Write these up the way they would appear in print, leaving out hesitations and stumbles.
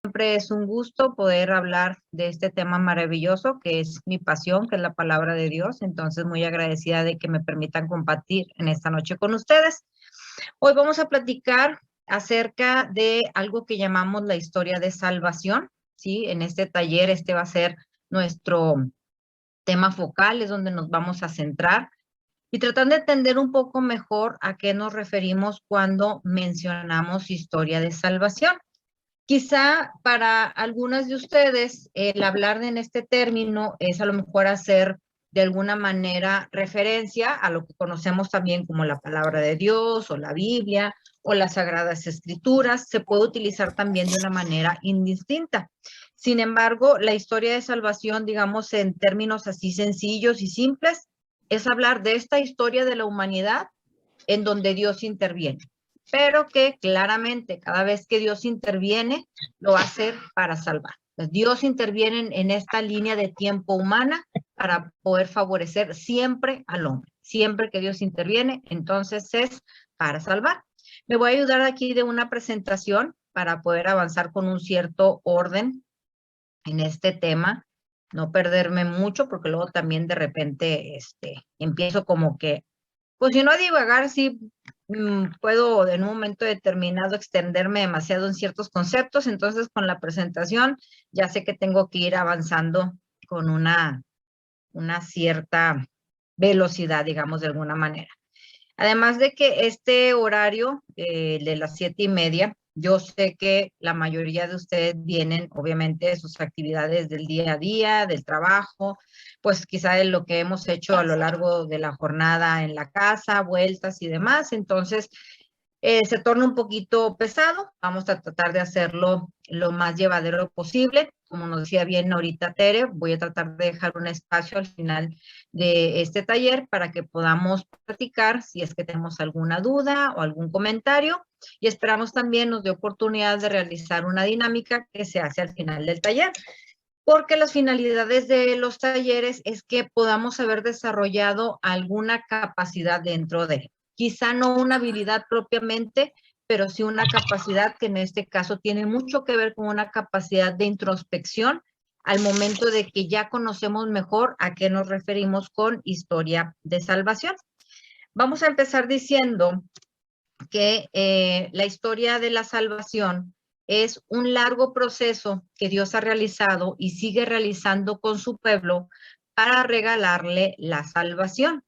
Siempre es un gusto poder hablar de este tema maravilloso que es mi pasión, que es la palabra de Dios. Entonces, muy agradecida de que me permitan compartir en esta noche con ustedes. Hoy vamos a platicar acerca de algo que llamamos la historia de salvación, ¿sí? En este taller, este va a ser nuestro tema focal, es donde nos vamos a centrar y tratar de entender un poco mejor a qué nos referimos cuando mencionamos historia de salvación. Quizá para algunas de ustedes el hablar en este término es a lo mejor hacer de alguna manera referencia a lo que conocemos también como la palabra de Dios o la Biblia o las Sagradas Escrituras. Se puede utilizar también de una manera indistinta. Sin embargo, la historia de salvación, digamos en términos así sencillos y simples, es hablar de esta historia de la humanidad en donde Dios interviene, pero que claramente cada vez que Dios interviene, lo va a hacer para salvar. Pues Dios interviene en esta línea de tiempo humana para poder favorecer siempre al hombre. Siempre que Dios interviene, entonces es para salvar. Me voy a ayudar aquí de una presentación para poder avanzar con un cierto orden en este tema, no perderme mucho, porque luego también de repente empiezo como que pues si no divagar, sí puedo en un momento determinado extenderme demasiado en ciertos conceptos, entonces con la presentación ya sé que tengo que ir avanzando con una cierta velocidad, digamos, de alguna manera. Además de que este horario de las 7:30, yo sé que la mayoría de ustedes vienen, obviamente, de sus actividades del día a día, del trabajo, pues quizá de lo que hemos hecho a lo largo de la jornada en la casa, vueltas y demás. Entonces, se torna un poquito pesado. Vamos a tratar de hacerlo lo más llevadero posible. Como nos decía bien ahorita Tere, voy a tratar de dejar un espacio al final de este taller para que podamos platicar si es que tenemos alguna duda o algún comentario, y esperamos también nos dé oportunidad de realizar una dinámica que se hace al final del taller, porque las finalidades de los talleres es que podamos haber desarrollado alguna capacidad dentro de, quizá no una habilidad propiamente, pero sí una capacidad que en este caso tiene mucho que ver con una capacidad de introspección al momento de que ya conocemos mejor a qué nos referimos con historia de salvación. Vamos a empezar diciendo que la historia de la salvación es un largo proceso que Dios ha realizado y sigue realizando con su pueblo para regalarle la salvación.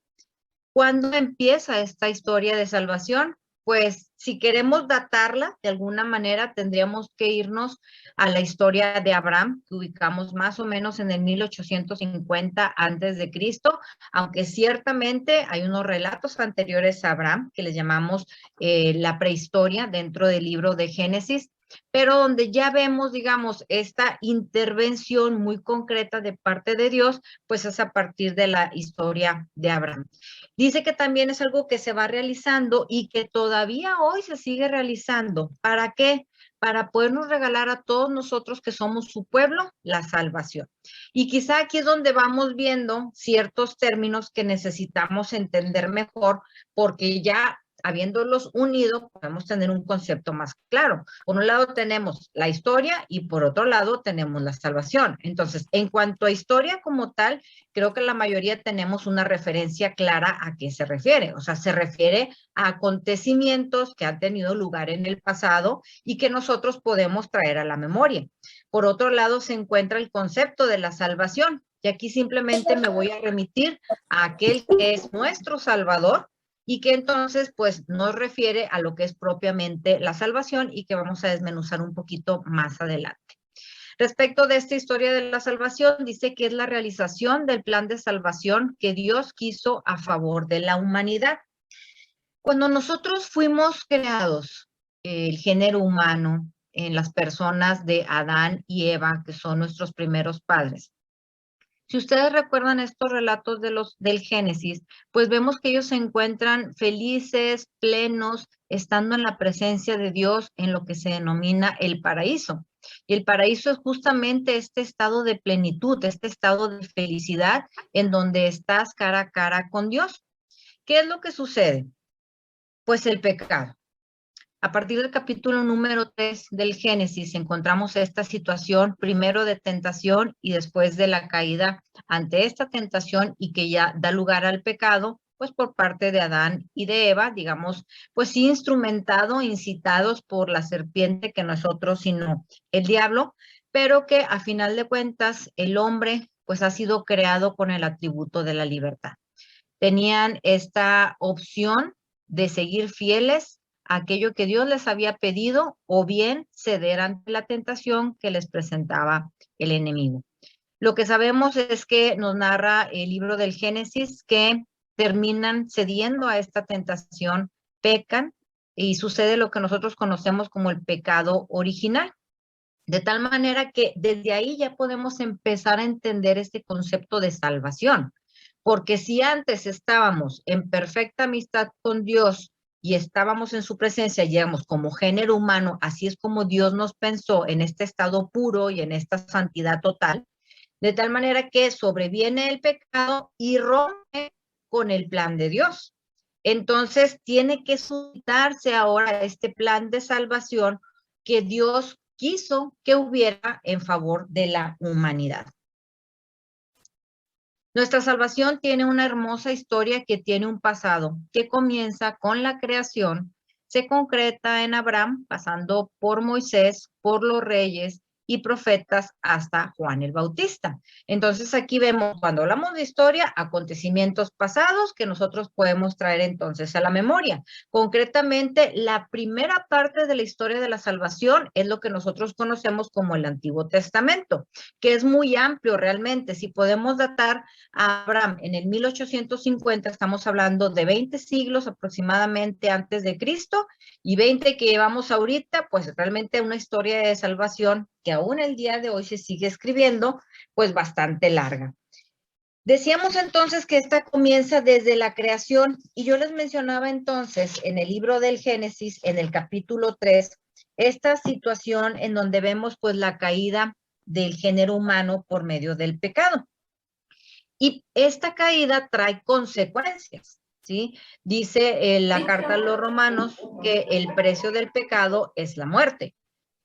¿Cuándo empieza esta historia de salvación? Pues si queremos datarla de alguna manera, tendríamos que irnos a la historia de Abraham, que ubicamos más o menos en el 1850 antes de Cristo, aunque ciertamente hay unos relatos anteriores a Abraham que les llamamos la prehistoria dentro del libro de Génesis, pero donde ya vemos, digamos, esta intervención muy concreta de parte de Dios, pues es a partir de la historia de Abraham. Dice que también es algo que se va realizando y que todavía hoy se sigue realizando. ¿Para qué? Para podernos regalar a todos nosotros que somos su pueblo la salvación. Y quizá aquí es donde vamos viendo ciertos términos que necesitamos entender mejor, porque ya habiéndolos unido, podemos tener un concepto más claro. Por un lado tenemos la historia y por otro lado tenemos la salvación. Entonces, en cuanto a historia como tal, creo que la mayoría tenemos una referencia clara a qué se refiere. O sea, se refiere a acontecimientos que han tenido lugar en el pasado y que nosotros podemos traer a la memoria. Por otro lado, se encuentra el concepto de la salvación. Y aquí simplemente me voy a remitir a aquel que es nuestro Salvador y que entonces pues nos refiere a lo que es propiamente la salvación y que vamos a desmenuzar un poquito más adelante. Respecto de esta historia de la salvación, dice que es la realización del plan de salvación que Dios quiso a favor de la humanidad. Cuando nosotros fuimos creados, el género humano, en las personas de Adán y Eva, que son nuestros primeros padres, si ustedes recuerdan estos relatos del Génesis, pues vemos que ellos se encuentran felices, plenos, estando en la presencia de Dios en lo que se denomina el paraíso. Y el paraíso es justamente este estado de plenitud, este estado de felicidad en donde estás cara a cara con Dios. ¿Qué es lo que sucede? Pues el pecado. A partir del capítulo número 3 del Génesis encontramos esta situación primero de tentación y después de la caída ante esta tentación y que ya da lugar al pecado, pues por parte de Adán y de Eva, digamos, pues sí instrumentado, incitados por la serpiente que no es otro sino el diablo, pero que a final de cuentas el hombre pues ha sido creado con el atributo de la libertad. Tenían esta opción de seguir fieles a aquello que Dios les había pedido o bien ceder ante la tentación que les presentaba el enemigo. Lo que sabemos es que nos narra el libro del Génesis que terminan cediendo a esta tentación, pecan y sucede lo que nosotros conocemos como el pecado original. De tal manera que desde ahí ya podemos empezar a entender este concepto de salvación. Porque si antes estábamos en perfecta amistad con Dios y estábamos en su presencia, digamos, como género humano, así es como Dios nos pensó en este estado puro y en esta santidad total, de tal manera que sobreviene el pecado y rompe con el plan de Dios. Entonces tiene que suscitarse ahora este plan de salvación que Dios quiso que hubiera en favor de la humanidad. Nuestra salvación tiene una hermosa historia que tiene un pasado que comienza con la creación, se concreta en Abraham, pasando por Moisés, por los reyes y profetas hasta Juan el Bautista. Entonces aquí vemos, cuando hablamos de historia, acontecimientos pasados que nosotros podemos traer entonces a la memoria. Concretamente, la primera parte de la historia de la salvación es lo que nosotros conocemos como el Antiguo Testamento, que es muy amplio realmente. Si podemos datar a Abraham en el 1850, estamos hablando de 20 siglos aproximadamente antes de Cristo, y 20 que llevamos ahorita, pues realmente una historia de salvación que aún el día de hoy se sigue escribiendo, pues bastante larga. Decíamos entonces que esta comienza desde la creación, y yo les mencionaba entonces en el libro del Génesis, en el capítulo 3, esta situación en donde vemos pues la caída del género humano por medio del pecado. Y esta caída trae consecuencias, ¿sí? Dice la carta a los romanos que el precio del pecado es la muerte.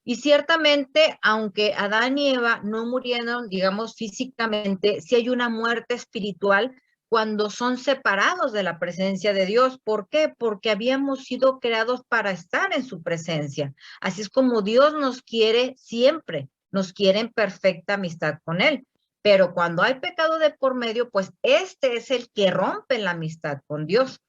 Y ciertamente, aunque Adán y Eva no murieron, digamos, físicamente, sí hay una muerte espiritual cuando son separados de la presencia de Dios. ¿Por qué? Porque habíamos sido creados para estar en su presencia. Así es como Dios nos quiere siempre, nos quiere en perfecta amistad con Él. Pero cuando hay pecado de por medio, pues este es el que rompe la amistad con Dios.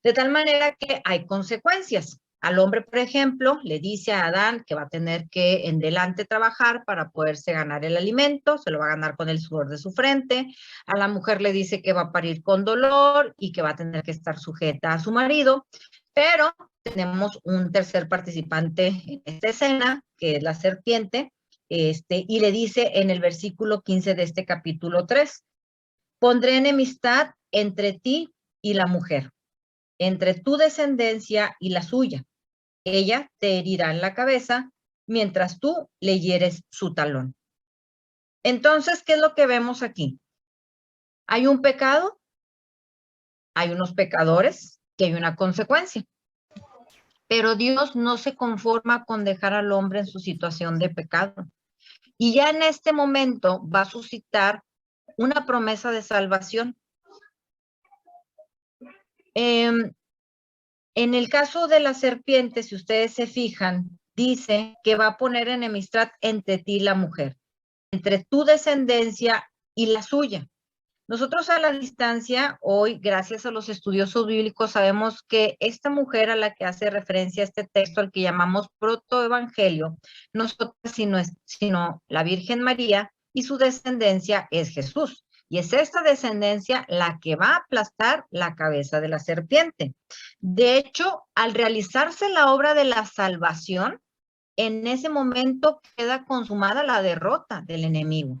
De tal manera que hay consecuencias. Al hombre, por ejemplo, le dice a Adán que va a tener que en delante trabajar para poderse ganar el alimento, se lo va a ganar con el sudor de su frente. A la mujer le dice que va a parir con dolor y que va a tener que estar sujeta a su marido. Pero tenemos un tercer participante en esta escena, que es la serpiente, y le dice en el versículo 15 de este capítulo 3, pondré enemistad entre ti y la mujer, entre tu descendencia y la suya. Ella te herirá en la cabeza, mientras tú le hieres su talón. Entonces, ¿qué es lo que vemos aquí? Hay un pecado, hay unos pecadores, que hay una consecuencia. Pero Dios no se conforma con dejar al hombre en su situación de pecado. Y ya en este momento va a suscitar una promesa de salvación. En el caso de la serpiente, si ustedes se fijan, dice que va a poner enemistad entre ti y la mujer, entre tu descendencia y la suya. Nosotros a la distancia, hoy, gracias a los estudiosos bíblicos, sabemos que esta mujer a la que hace referencia este texto, al que llamamos protoevangelio, no es otra sino la Virgen María, y su descendencia es Jesús. Y es esta descendencia la que va a aplastar la cabeza de la serpiente. De hecho, al realizarse la obra de la salvación, en ese momento queda consumada la derrota del enemigo.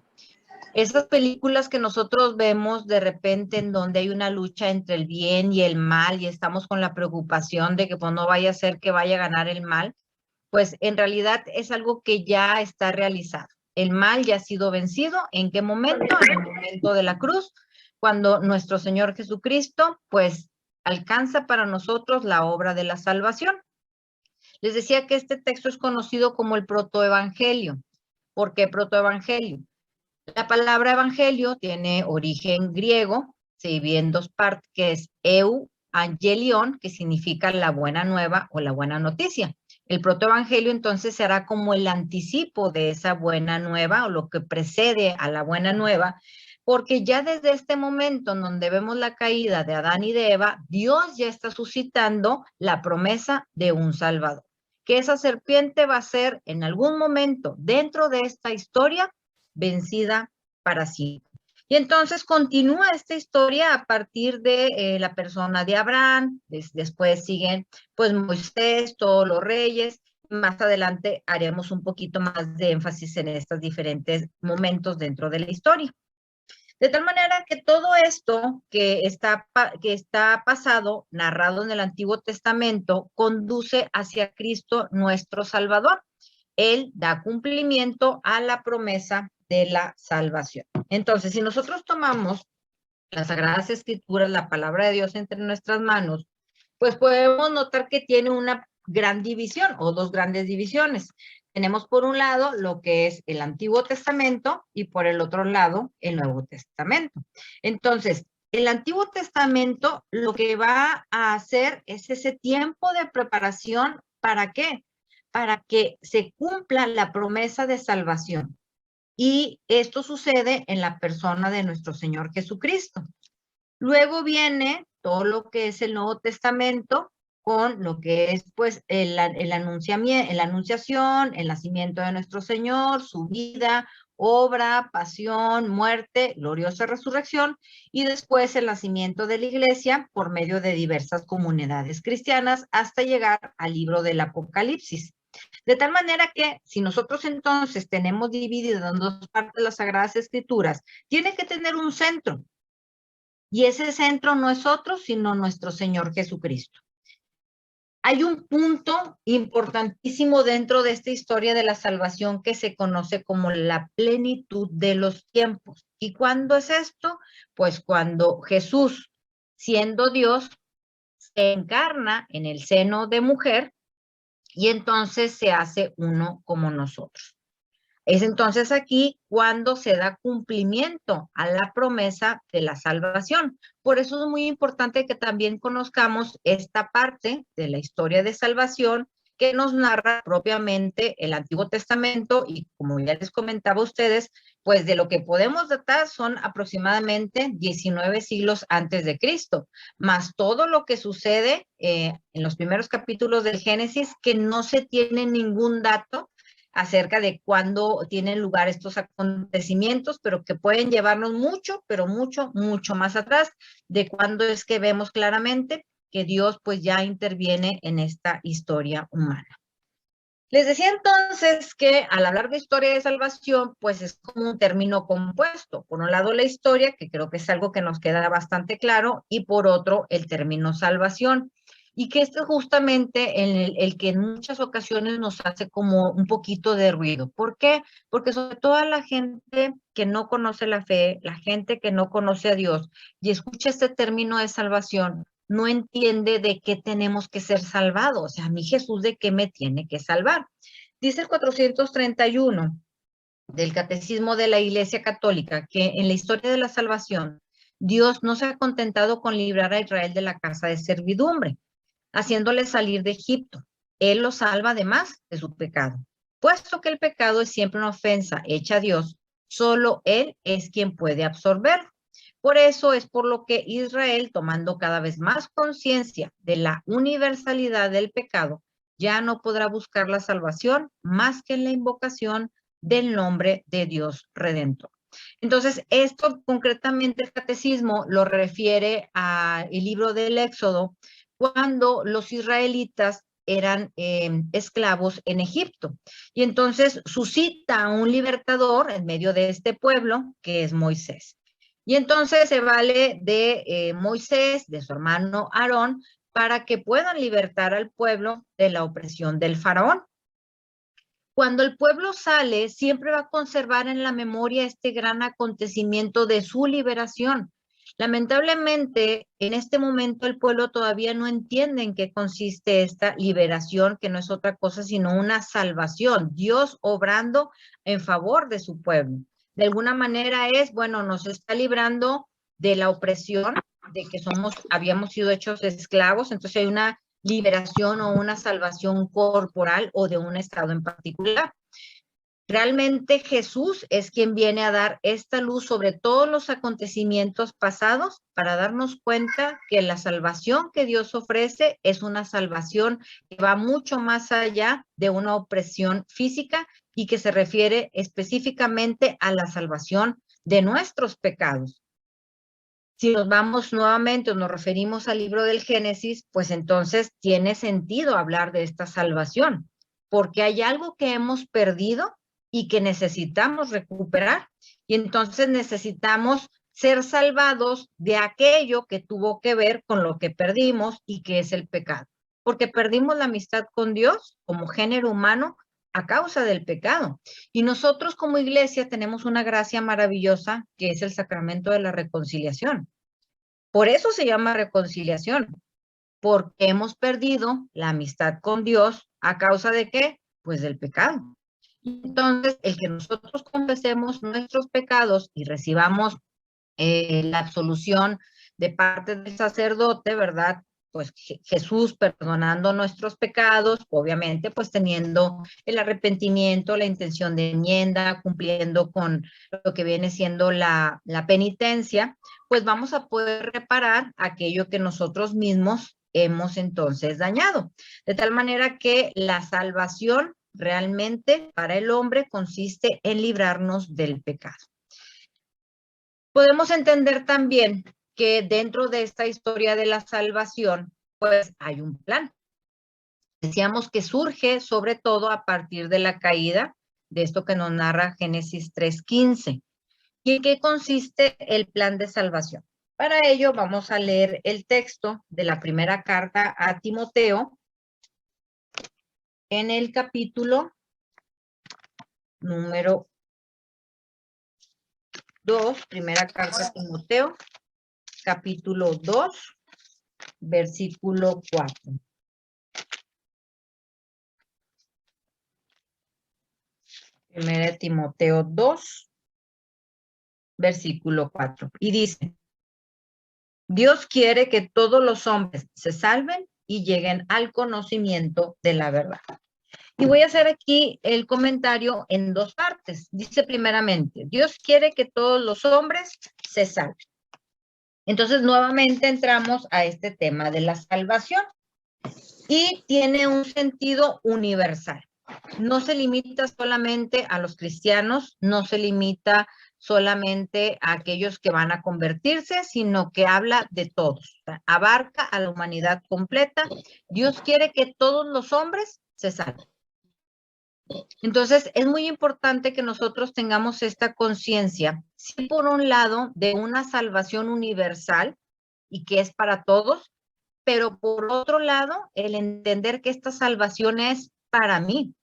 Esas películas que nosotros vemos de repente en donde hay una lucha entre el bien y el mal y estamos con la preocupación de que pues no vaya a ser que vaya a ganar el mal, pues en realidad es algo que ya está realizado. El mal ya ha sido vencido. ¿En qué momento? En el momento de la cruz, cuando nuestro Señor Jesucristo pues alcanza para nosotros la obra de la salvación. Les decía que este texto es conocido como el protoevangelio. ¿Por qué protoevangelio? La palabra evangelio tiene origen griego, se divide en dos partes, que es evangelion, que significa la buena nueva o la buena noticia. El protoevangelio entonces será como el anticipo de esa buena nueva o lo que precede a la buena nueva, porque ya desde este momento en donde vemos la caída de Adán y de Eva, Dios ya está suscitando la promesa de un Salvador, que esa serpiente va a ser en algún momento dentro de esta historia vencida para siempre. Y entonces continúa esta historia a partir de la persona de Abraham, después siguen pues Moisés, todos los reyes, más adelante haremos un poquito más de énfasis en estos diferentes momentos dentro de la historia. De tal manera que todo esto que está pasado, narrado en el Antiguo Testamento, conduce hacia Cristo nuestro Salvador. Él da cumplimiento a la promesa de la salvación. Entonces, si nosotros tomamos las Sagradas Escrituras, la palabra de Dios entre nuestras manos, pues podemos notar que tiene una gran división o dos grandes divisiones. Tenemos por un lado lo que es el Antiguo Testamento y por el otro lado el Nuevo Testamento. Entonces, el Antiguo Testamento lo que va a hacer es ese tiempo de preparación. ¿Para qué? Para que se cumpla la promesa de salvación. Y esto sucede en la persona de nuestro Señor Jesucristo. Luego viene todo lo que es el Nuevo Testamento con lo que es pues la anunciación, el nacimiento de nuestro Señor, su vida, obra, pasión, muerte, gloriosa resurrección y después el nacimiento de la iglesia por medio de diversas comunidades cristianas hasta llegar al libro del Apocalipsis. De tal manera que si nosotros entonces tenemos dividido en dos partes las Sagradas Escrituras, tiene que tener un centro. Y ese centro no es otro, sino nuestro Señor Jesucristo. Hay un punto importantísimo dentro de esta historia de la salvación que se conoce como la plenitud de los tiempos. ¿Y cuándo es esto? Pues cuando Jesús, siendo Dios, se encarna en el seno de mujer y entonces se hace uno como nosotros. Es entonces aquí cuando se da cumplimiento a la promesa de la salvación. Por eso es muy importante que también conozcamos esta parte de la historia de salvación que nos narra propiamente el Antiguo Testamento y como ya les comentaba a ustedes, pues de lo que podemos datar son aproximadamente 19 siglos antes de Cristo, más todo lo que sucede en los primeros capítulos del Génesis que no se tiene ningún dato acerca de cuándo tienen lugar estos acontecimientos, pero que pueden llevarnos mucho, pero mucho, mucho más atrás de cuándo es que vemos claramente que Dios pues ya interviene en esta historia humana. Les decía entonces que al hablar de historia de salvación, pues es como un término compuesto. Por un lado la historia, que creo que es algo que nos queda bastante claro, y por otro el término salvación. Y que este es justamente el que en muchas ocasiones nos hace como un poquito de ruido. ¿Por qué? Porque sobre todo la gente que no conoce la fe, la gente que no conoce a Dios y escucha este término de salvación, no entiende de qué tenemos que ser salvados. O sea, a mí Jesús, ¿de qué me tiene que salvar? Dice el 431 del Catecismo de la Iglesia Católica que en la historia de la salvación, Dios no se ha contentado con librar a Israel de la casa de servidumbre, haciéndole salir de Egipto. Él lo salva además de su pecado. Puesto que el pecado es siempre una ofensa hecha a Dios, solo Él es quien puede absorberlo. Por eso es por lo que Israel, tomando cada vez más conciencia de la universalidad del pecado, ya no podrá buscar la salvación más que en la invocación del nombre de Dios Redentor. Entonces, esto concretamente el catecismo lo refiere al libro del Éxodo, cuando los israelitas eran esclavos en Egipto. Y entonces suscita a un libertador en medio de este pueblo, que es Moisés. Y entonces se vale de Moisés, de su hermano Aarón, para que puedan libertar al pueblo de la opresión del faraón. Cuando el pueblo sale, siempre va a conservar en la memoria este gran acontecimiento de su liberación. Lamentablemente, en este momento el pueblo todavía no entiende en qué consiste esta liberación, que no es otra cosa sino una salvación, Dios obrando en favor de su pueblo. De alguna manera es, bueno, nos está librando de la opresión, de que habíamos sido hechos esclavos, entonces hay una liberación o una salvación corporal o de un estado en particular. Realmente Jesús es quien viene a dar esta luz sobre todos los acontecimientos pasados para darnos cuenta que la salvación que Dios ofrece es una salvación que va mucho más allá de una opresión física y que se refiere específicamente a la salvación de nuestros pecados. Si nos vamos nuevamente o nos referimos al libro del Génesis, pues entonces tiene sentido hablar de esta salvación, porque hay algo que hemos perdido y que necesitamos recuperar, y entonces necesitamos ser salvados de aquello que tuvo que ver con lo que perdimos y que es el pecado, porque perdimos la amistad con Dios como género humano a causa del pecado. Y nosotros como iglesia tenemos una gracia maravillosa que es el sacramento de la reconciliación. Por eso se llama reconciliación, porque hemos perdido la amistad con Dios a causa de ¿qué? Pues del pecado. Entonces, el que nosotros confesemos nuestros pecados y recibamos la absolución de parte del sacerdote, ¿verdad? Pues Jesús perdonando nuestros pecados, obviamente pues teniendo el arrepentimiento, la intención de enmienda, cumpliendo con lo que viene siendo la penitencia, pues vamos a poder reparar aquello que nosotros mismos hemos entonces dañado. De tal manera que la salvación realmente para el hombre consiste en librarnos del pecado. Podemos entender también que dentro de esta historia de la salvación, pues hay un plan. Decíamos que surge sobre todo a partir de la caída, de esto que nos narra Génesis 3:15. ¿Y en qué consiste el plan de salvación? Para ello vamos a leer el texto de la primera carta a Timoteo en el capítulo número 2, primera carta a Timoteo, capítulo 2, versículo 4. Primera de Timoteo 2, versículo 4. Y dice, Dios quiere que todos los hombres se salven y lleguen al conocimiento de la verdad. Y voy a hacer aquí el comentario en dos partes. Dice primeramente, Dios quiere que todos los hombres se salven. Entonces, nuevamente entramos a este tema de la salvación y tiene un sentido universal. No se limita solamente a los cristianos, no se limita solamente a aquellos que van a convertirse, sino que habla de todos, abarca a la humanidad completa. Dios quiere que todos los hombres se salven. Entonces, es muy importante que nosotros tengamos esta conciencia, sí, por un lado, de una salvación universal y que es para todos, pero por otro lado, el entender que esta salvación es para mí,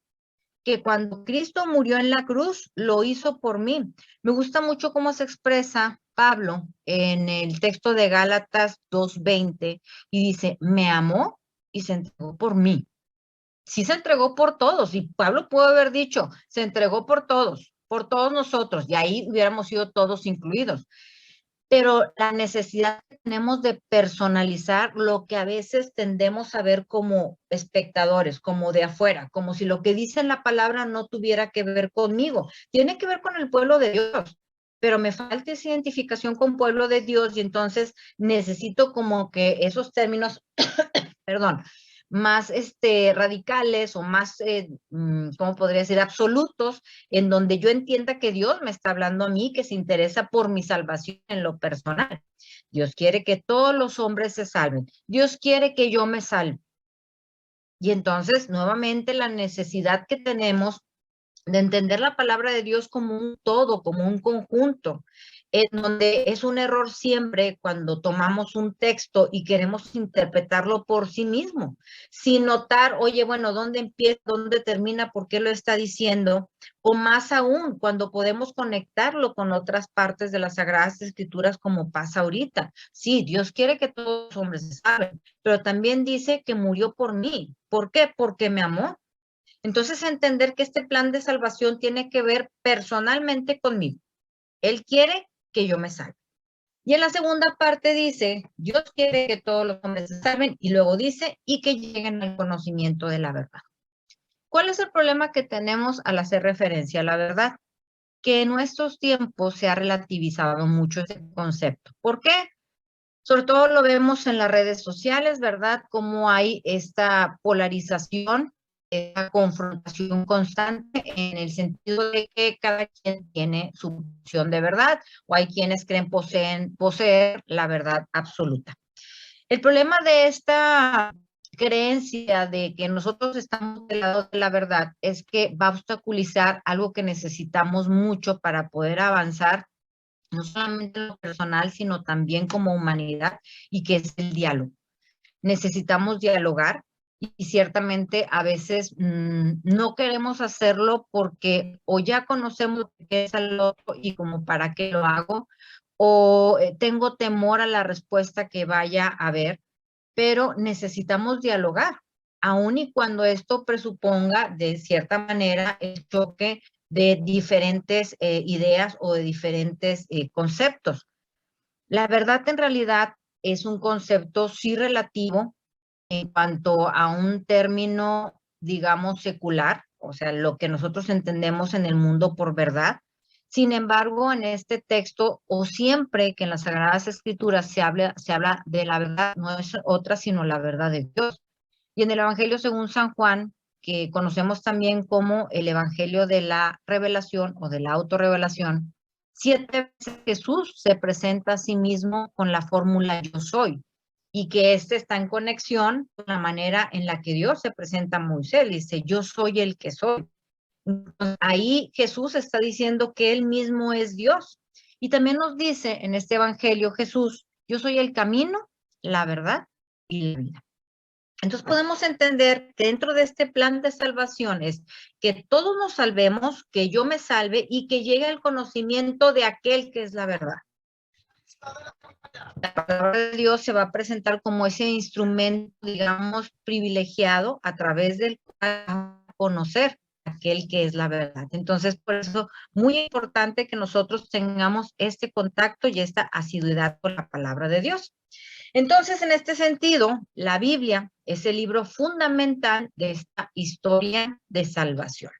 que cuando Cristo murió en la cruz, lo hizo por mí. Me gusta mucho cómo se expresa Pablo en el texto de Gálatas 2:20 y dice, me amó y se entregó por mí. Sí se entregó por todos, y Pablo pudo haber dicho, se entregó por todos nosotros, y ahí hubiéramos sido todos incluidos. Pero la necesidad que tenemos de personalizar lo que a veces tendemos a ver como espectadores, como de afuera, como si lo que dice en la palabra no tuviera que ver conmigo. Tiene que ver con el pueblo de Dios, pero me falta esa identificación con pueblo de Dios y entonces necesito como que esos términos, perdón, más radicales o más, ¿cómo podría decir? Absolutos, en donde yo entienda que Dios me está hablando a mí, que se interesa por mi salvación en lo personal. Dios quiere que todos los hombres se salven. Dios quiere que yo me salve. Y entonces, nuevamente, la necesidad que tenemos de entender la palabra de Dios como un todo, como un conjunto. en donde es un error siempre cuando tomamos un texto y queremos interpretarlo por sí mismo, sin notar, oye, bueno, ¿dónde empieza, dónde termina, por qué lo está diciendo? O más aún, cuando podemos conectarlo con otras partes de las Sagradas Escrituras, como pasa ahorita. Sí, Dios quiere que todos los hombres se salven, pero también dice que murió por mí. ¿Por qué? Porque me amó. Entonces, entender que este plan de salvación tiene que ver personalmente conmigo. Él quiere que yo me salve. Y en la segunda parte dice, Dios quiere que todos los hombres se salven, y luego dice, y que lleguen al conocimiento de la verdad. ¿Cuál es el problema que tenemos al hacer referencia a la verdad? Que en nuestros tiempos se ha relativizado mucho ese concepto. ¿Por qué? Sobre todo lo vemos en las redes sociales, ¿verdad? Cómo hay esta polarización, esta confrontación constante en el sentido de que cada quien tiene su posición de verdad, o hay quienes creen poseer la verdad absoluta. El problema de esta creencia de que nosotros estamos del lado de la verdad es que va a obstaculizar algo que necesitamos mucho para poder avanzar, no solamente en lo personal, sino también como humanidad, y que es el diálogo. Necesitamos dialogar y ciertamente a veces no queremos hacerlo porque o ya conocemos lo que es el otro y como para qué lo hago, o tengo temor a la respuesta que vaya a haber, pero necesitamos dialogar, aun y cuando esto presuponga de cierta manera el choque de diferentes ideas o de diferentes conceptos. La verdad en realidad es un concepto sí relativo en cuanto a un término, digamos, secular, o sea, lo que nosotros entendemos en el mundo por verdad. Sin embargo, en este texto, o siempre que en las Sagradas Escrituras se habla de la verdad, no es otra sino la verdad de Dios. Y en el Evangelio según San Juan, que conocemos también como el Evangelio de la Revelación o de la autorrevelación, 7 veces Jesús se presenta a sí mismo con la fórmula yo soy, y que este está en conexión con la manera en la que Dios se presenta a Moisés. Dice, yo soy el que soy. Entonces, ahí Jesús está diciendo que él mismo es Dios. Y también nos dice en este Evangelio Jesús, yo soy el camino, la verdad y la vida. Entonces podemos entender que dentro de este plan de salvación es que todos nos salvemos, que yo me salve y que llegue el conocimiento de aquel que es la verdad. La palabra de Dios se va a presentar como ese instrumento, digamos, privilegiado a través del cual vamos a conocer aquel que es la verdad. Entonces, por eso, muy importante que nosotros tengamos este contacto y esta asiduidad con la palabra de Dios. Entonces, en este sentido, la Biblia es el libro fundamental de esta historia de salvación.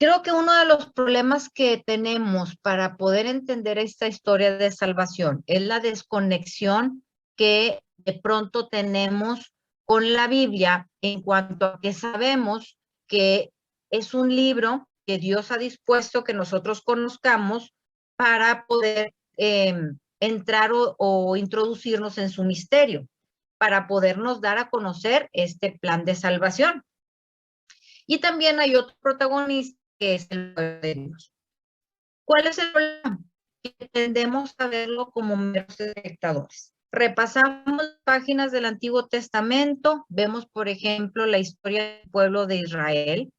Creo que uno de los problemas que tenemos para poder entender esta historia de salvación es la desconexión que de pronto tenemos con la Biblia en cuanto a que sabemos que es un libro que Dios ha dispuesto que nosotros conozcamos para poder entrar o introducirnos en su misterio, para podernos dar a conocer este plan de salvación. Y también hay otro protagonista que es el pueblo de Dios. ¿Cuál es el problema? Que tendemos a verlo como meros espectadores. Repasamos páginas del Antiguo Testamento, vemos, por ejemplo, la historia del pueblo de Israel,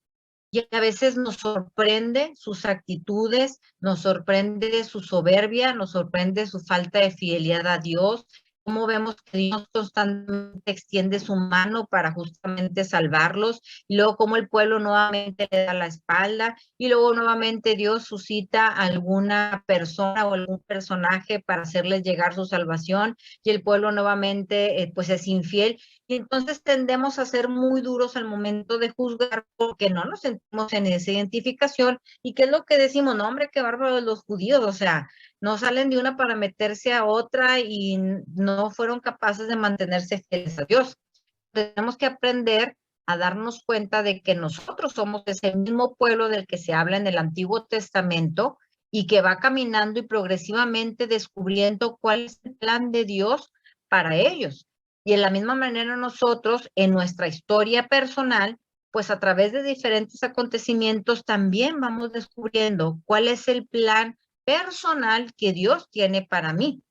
y a veces nos sorprende sus actitudes, nos sorprende su soberbia, nos sorprende su falta de fidelidad a Dios, cómo vemos que Dios constantemente extiende su mano para justamente salvarlos, y luego cómo el pueblo nuevamente le da la espalda, y luego nuevamente Dios suscita a alguna persona o algún personaje para hacerles llegar su salvación, y el pueblo nuevamente pues es infiel, y entonces tendemos a ser muy duros al momento de juzgar porque no nos sentimos en esa identificación. ¿Y qué es lo que decimos? No, hombre, qué bárbaros los judíos, o sea, no salen de una para meterse a otra y no fueron capaces de mantenerse fieles a Dios. Tenemos que aprender a darnos cuenta de que nosotros somos ese mismo pueblo del que se habla en el Antiguo Testamento y que va caminando y progresivamente descubriendo cuál es el plan de Dios para ellos. Y en la misma manera nosotros, en nuestra historia personal, pues a través de diferentes acontecimientos también vamos descubriendo cuál es el plan personal que Dios tiene para mí.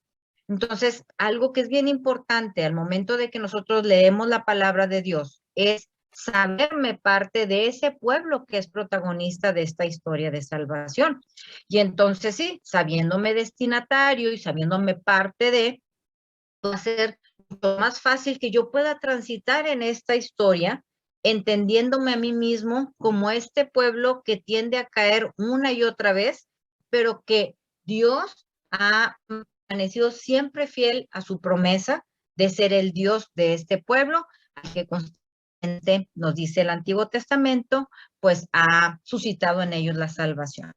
Entonces, algo que es bien importante al momento de que nosotros leemos la palabra de Dios es saberme parte de ese pueblo que es protagonista de esta historia de salvación. Y entonces sí, sabiéndome destinatario y sabiéndome parte de, va a ser mucho más fácil que yo pueda transitar en esta historia, entendiéndome a mí mismo como este pueblo que tiende a caer una y otra vez, pero que Dios ha permanecido siempre fiel a su promesa de ser el Dios de este pueblo, al que constantemente nos dice el Antiguo Testamento, pues ha suscitado en ellos la salvación.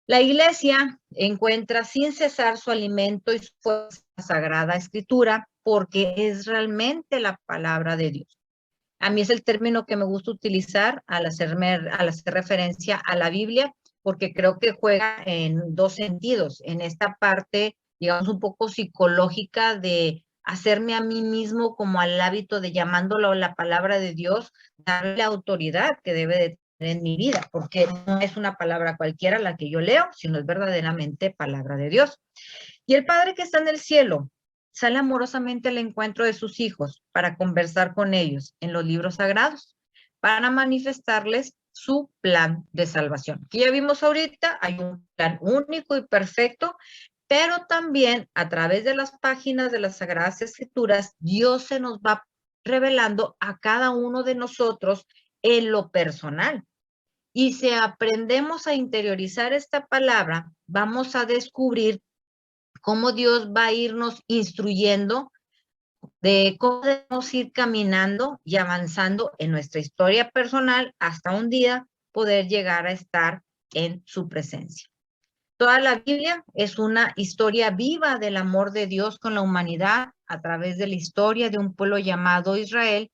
La iglesia encuentra sin cesar su alimento y su fuerza sagrada escritura porque es realmente la palabra de Dios. A mí es el término que me gusta utilizar al hacer referencia a la Biblia, porque creo que juega en dos sentidos, en esta parte, digamos, un poco psicológica de hacerme a mí mismo como al hábito de llamándolo la palabra de Dios, darle la autoridad que debe de tener en mi vida, porque no es una palabra cualquiera la que yo leo, sino es verdaderamente palabra de Dios. Y el Padre que está en el cielo sale amorosamente al encuentro de sus hijos para conversar con ellos en los libros sagrados, para manifestarles su plan de salvación. Que ya vimos ahorita, hay un plan único y perfecto, pero también a través de las páginas de las Sagradas Escrituras, Dios se nos va revelando a cada uno de nosotros en lo personal. Y si aprendemos a interiorizar esta palabra, vamos a descubrir cómo Dios va a irnos instruyendo de cómo debemos ir caminando y avanzando en nuestra historia personal hasta un día poder llegar a estar en su presencia. Toda la Biblia es una historia viva del amor de Dios con la humanidad a través de la historia de un pueblo llamado Israel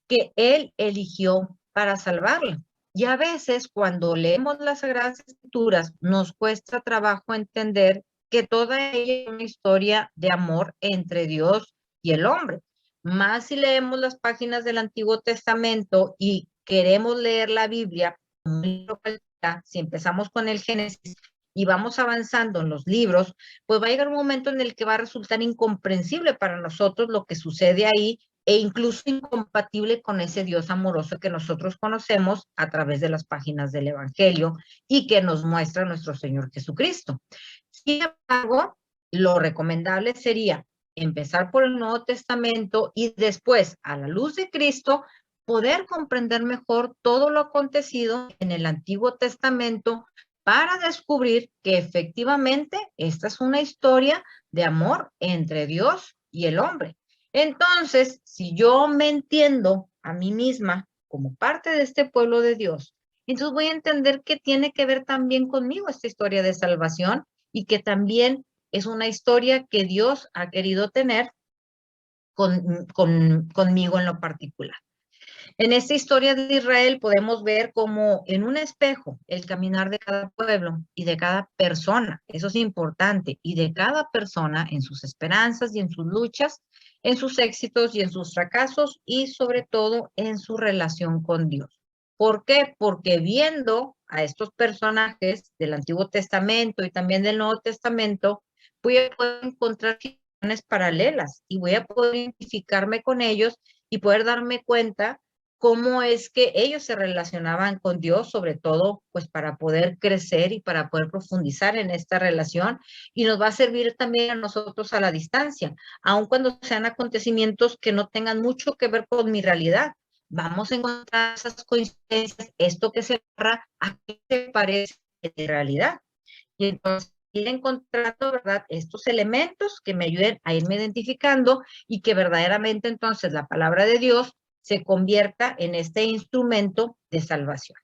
que Él eligió para salvarla. Y a veces cuando leemos las Sagradas Escrituras nos cuesta trabajo entender que toda ella es una historia de amor entre Dios y el hombre. Más si leemos las páginas del Antiguo Testamento y queremos leer la Biblia, si empezamos con el Génesis y vamos avanzando en los libros, pues va a llegar un momento en el que va a resultar incomprensible para nosotros lo que sucede ahí e incluso incompatible con ese Dios amoroso que nosotros conocemos a través de las páginas del Evangelio y que nos muestra nuestro Señor Jesucristo. Sin embargo, lo recomendable sería empezar por el Nuevo Testamento y después, a la luz de Cristo, poder comprender mejor todo lo acontecido en el Antiguo Testamento para descubrir que efectivamente esta es una historia de amor entre Dios y el hombre. Entonces, si yo me entiendo a mí misma como parte de este pueblo de Dios, entonces voy a entender que tiene que ver también conmigo esta historia de salvación y que también es una historia que Dios ha querido tener conmigo en lo particular. En esta historia de Israel podemos ver como en un espejo el caminar de cada pueblo y de cada persona, eso es importante, y de cada persona en sus esperanzas y en sus luchas, en sus éxitos y en sus fracasos y sobre todo en su relación con Dios. ¿Por qué? Porque viendo a estos personajes del Antiguo Testamento y también del Nuevo Testamento, voy a poder encontrar situaciones paralelas y voy a poder identificarme con ellos y poder darme cuenta cómo es que ellos se relacionaban con Dios, sobre todo, pues para poder crecer y para poder profundizar en esta relación, y nos va a servir también a nosotros a la distancia, aun cuando sean acontecimientos que no tengan mucho que ver con mi realidad. Vamos a encontrar esas coincidencias, esto que se agarra a qué se parece en realidad. Y entonces ir encontrando, ¿verdad? Estos elementos que me ayuden a irme identificando y que verdaderamente entonces la palabra de Dios se convierta en este instrumento de salvación.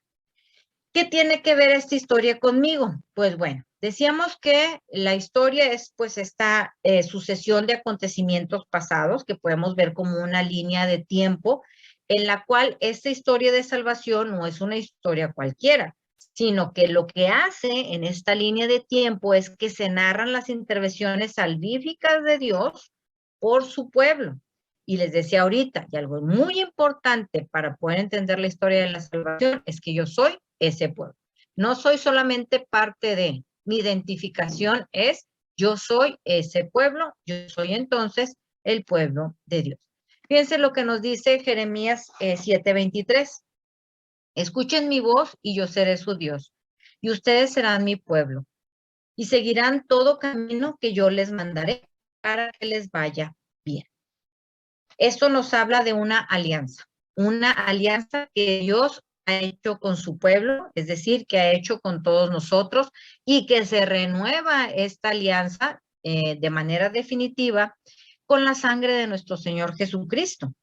¿Qué tiene que ver esta historia conmigo? Pues bueno, decíamos que la historia es pues esta sucesión de acontecimientos pasados que podemos ver como una línea de tiempo en la cual esta historia de salvación no es una historia cualquiera, sino que lo que hace en esta línea de tiempo es que se narran las intervenciones salvíficas de Dios por su pueblo. Y les decía ahorita, y algo muy importante para poder entender la historia de la salvación es que yo soy ese pueblo. No soy solamente parte de, mi identificación es, yo soy ese pueblo, yo soy entonces el pueblo de Dios. Fíjense lo que nos dice Jeremías 7:23. Escuchen mi voz y yo seré su Dios, y ustedes serán mi pueblo, y seguirán todo camino que yo les mandaré para que les vaya bien. Esto nos habla de una alianza que Dios ha hecho con su pueblo, es decir, que ha hecho con todos nosotros y que se renueva esta alianza de manera definitiva con la sangre de nuestro Señor Jesucristo.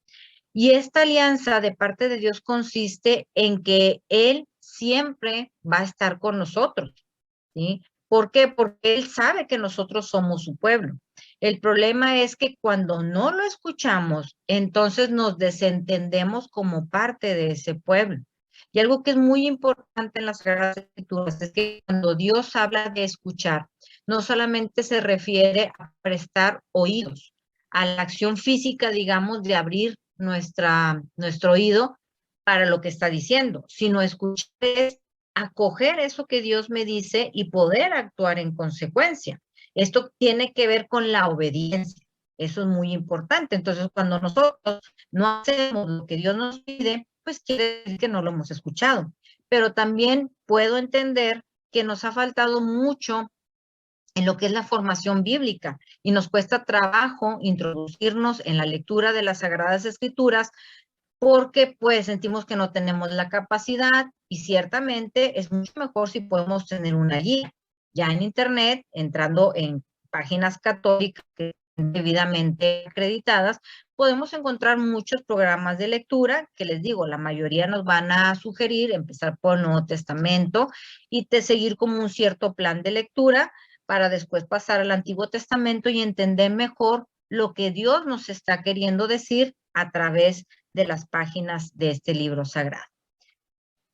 Y esta alianza de parte de Dios consiste en que Él siempre va a estar con nosotros, ¿sí? ¿Por qué? Porque Él sabe que nosotros somos su pueblo. El problema es que cuando no lo escuchamos, entonces nos desentendemos como parte de ese pueblo. Y algo que es muy importante en las Sagradas Escrituras es que cuando Dios habla de escuchar, no solamente se refiere a prestar oídos, a la acción física, digamos, de abrir nuestro oído para lo que está diciendo, sino escuchar es acoger eso que Dios me dice y poder actuar en consecuencia. Esto tiene que ver con la obediencia. Eso es muy importante. Entonces, cuando nosotros no hacemos lo que Dios nos pide, pues quiere decir que no lo hemos escuchado. Pero también puedo entender que nos ha faltado mucho en lo que es la formación bíblica y nos cuesta trabajo introducirnos en la lectura de las Sagradas Escrituras porque pues sentimos que no tenemos la capacidad y ciertamente es mucho mejor si podemos tener una guía. Ya en internet, entrando en páginas católicas que están debidamente acreditadas, podemos encontrar muchos programas de lectura que les digo, la mayoría nos van a sugerir empezar por el Nuevo Testamento y seguir como un cierto plan de lectura para después pasar al Antiguo Testamento y entender mejor lo que Dios nos está queriendo decir a través de las páginas de este libro sagrado.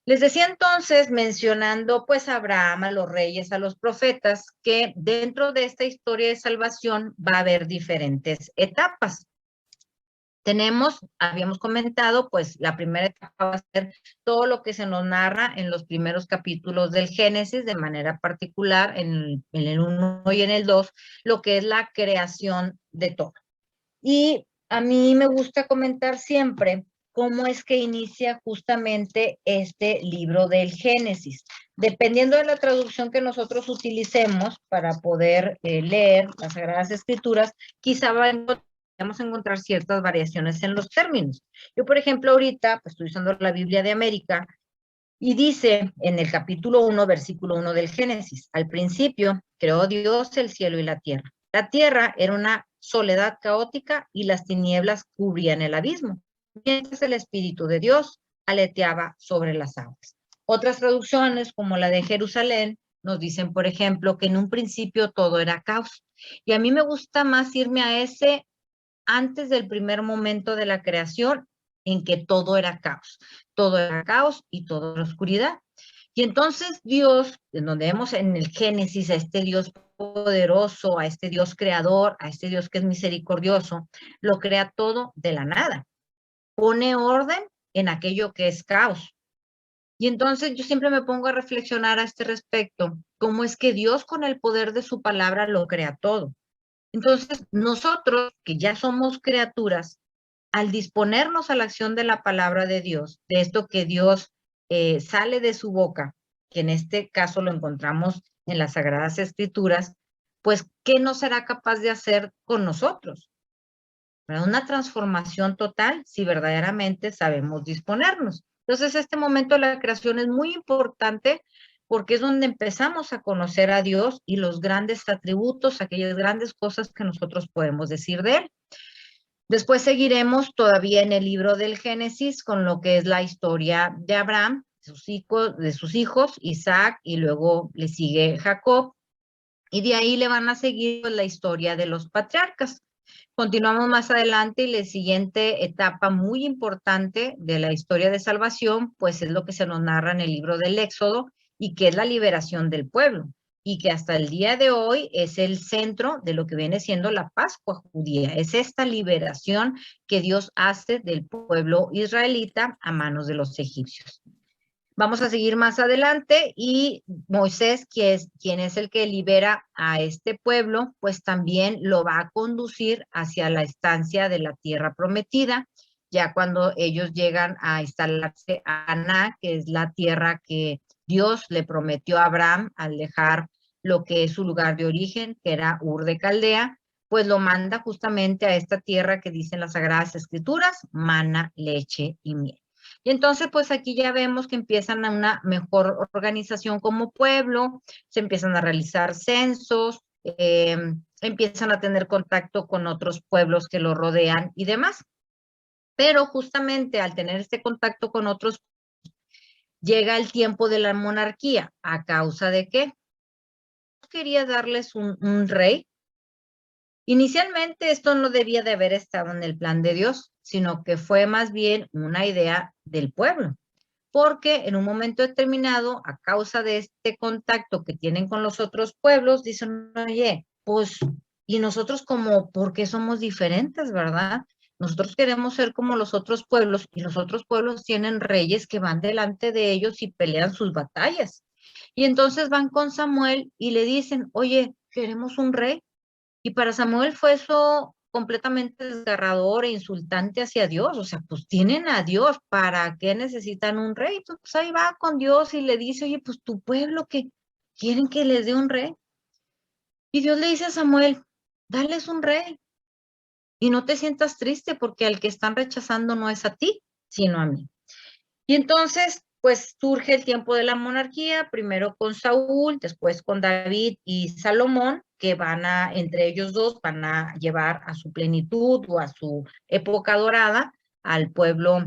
Les decía entonces, mencionando pues a Abraham, a los reyes, a los profetas, que dentro de esta historia de salvación va a haber diferentes etapas. Habíamos comentado, pues la primera etapa va a ser todo lo que se nos narra en los primeros capítulos del Génesis, de manera particular en el 1 y en el 2, lo que es la creación de todo. Y a mí me gusta comentar siempre cómo es que inicia justamente este libro del Génesis. Dependiendo de la traducción que nosotros utilicemos para poder leer las Sagradas Escrituras, quizá vamos a encontrar ciertas variaciones en los términos. Yo, por ejemplo, ahorita pues, estoy usando la Biblia de América y dice en el capítulo 1, versículo 1 del Génesis, al principio creó Dios el cielo y la tierra. La tierra era una soledad caótica y las tinieblas cubrían el abismo, mientras el Espíritu de Dios aleteaba sobre las aguas. Otras traducciones, como la de Jerusalén, nos dicen, por ejemplo, que en un principio todo era caos. Y a mí me gusta más irme a ese antes del primer momento de la creación, en que todo era caos y todo era oscuridad. Y entonces Dios, en donde vemos en el Génesis a este Dios poderoso, a este Dios creador, a este Dios que es misericordioso, lo crea todo de la nada. Pone orden en aquello que es caos. Y entonces yo siempre me pongo a reflexionar a este respecto, cómo es que Dios con el poder de su palabra lo crea todo. Entonces nosotros, que ya somos criaturas, al disponernos a la acción de la palabra de Dios, de esto que Dios sale de su boca, que en este caso lo encontramos en las Sagradas Escrituras, pues, ¿qué no será capaz de hacer con nosotros? Una transformación total si verdaderamente sabemos disponernos. Entonces, este momento de la creación es muy importante porque es donde empezamos a conocer a Dios y los grandes atributos, aquellas grandes cosas que nosotros podemos decir de Él. Después seguiremos todavía en el libro del Génesis con lo que es la historia de Abraham, de sus hijos, Isaac, y luego le sigue Jacob, y de ahí le van a seguir pues, la historia de los patriarcas. Continuamos más adelante y la siguiente etapa muy importante de la historia de salvación, pues es lo que se nos narra en el libro del Éxodo y que es la liberación del pueblo y que hasta el día de hoy es el centro de lo que viene siendo la Pascua judía. Es esta liberación que Dios hace del pueblo israelita a manos de los egipcios. Vamos a seguir más adelante y Moisés, quien es el que libera a este pueblo, pues también lo va a conducir hacia la estancia de la tierra prometida, ya cuando ellos llegan a instalarse a Aná, que es la tierra que Dios le prometió a Abraham al dejar lo que es su lugar de origen, que era Ur de Caldea, pues lo manda justamente a esta tierra que dicen las Sagradas Escrituras, mana, leche y miel. Y entonces, pues aquí ya vemos que empiezan a una mejor organización como pueblo, se empiezan a realizar censos, empiezan a tener contacto con otros pueblos que lo rodean y demás. Pero justamente al tener este contacto con otros, llega el tiempo de la monarquía. ¿A causa de qué? Quería darles un rey. Inicialmente esto no debía de haber estado en el plan de Dios, sino que fue más bien una idea del pueblo, porque en un momento determinado, a causa de este contacto que tienen con los otros pueblos, dicen, oye, pues, y nosotros como, ¿por qué somos diferentes, verdad? Nosotros queremos ser como los otros pueblos, y los otros pueblos tienen reyes que van delante de ellos y pelean sus batallas. Y entonces van con Samuel y le dicen, oye, queremos un rey. Y para Samuel fue eso completamente desgarrador e insultante hacia Dios. O sea, pues tienen a Dios, ¿para qué necesitan un rey? Entonces pues ahí va con Dios y le dice, oye, pues tu pueblo que quieren que les dé un rey. Y Dios le dice a Samuel, dales un rey y no te sientas triste porque al que están rechazando no es a ti, sino a mí. Y entonces, pues surge el tiempo de la monarquía, primero con Saúl, después con David y Salomón, que entre ellos dos, van a llevar a su plenitud o a su época dorada al pueblo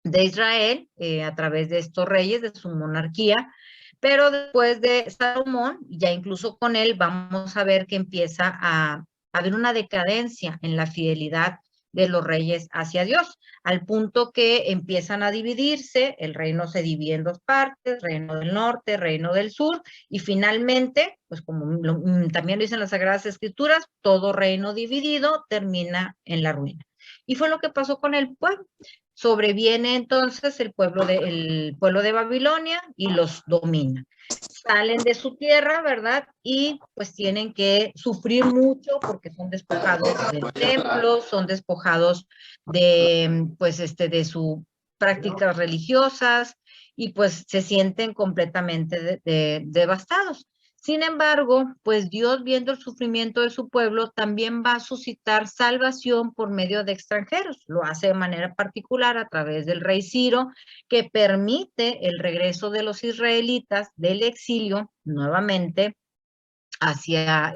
de Israel a través de estos reyes, de su monarquía. Pero después de Salomón, ya incluso con él, vamos a ver que empieza a haber una decadencia en la fidelidad de los reyes hacia Dios, al punto que empiezan a dividirse, el reino se divide en dos partes, reino del norte, reino del sur, y finalmente, pues como también lo dicen las Sagradas Escrituras, todo reino dividido termina en la ruina. Y fue lo que pasó con el pueblo. Sobreviene entonces el pueblo de Babilonia y los domina. Salen de su tierra, ¿verdad? Y pues tienen que sufrir mucho porque son despojados del templo, son despojados de sus prácticas religiosas y pues se sienten completamente devastados. Sin embargo, pues Dios, viendo el sufrimiento de su pueblo, también va a suscitar salvación por medio de extranjeros. Lo hace de manera particular a través del rey Ciro, que permite el regreso de los israelitas del exilio nuevamente hacia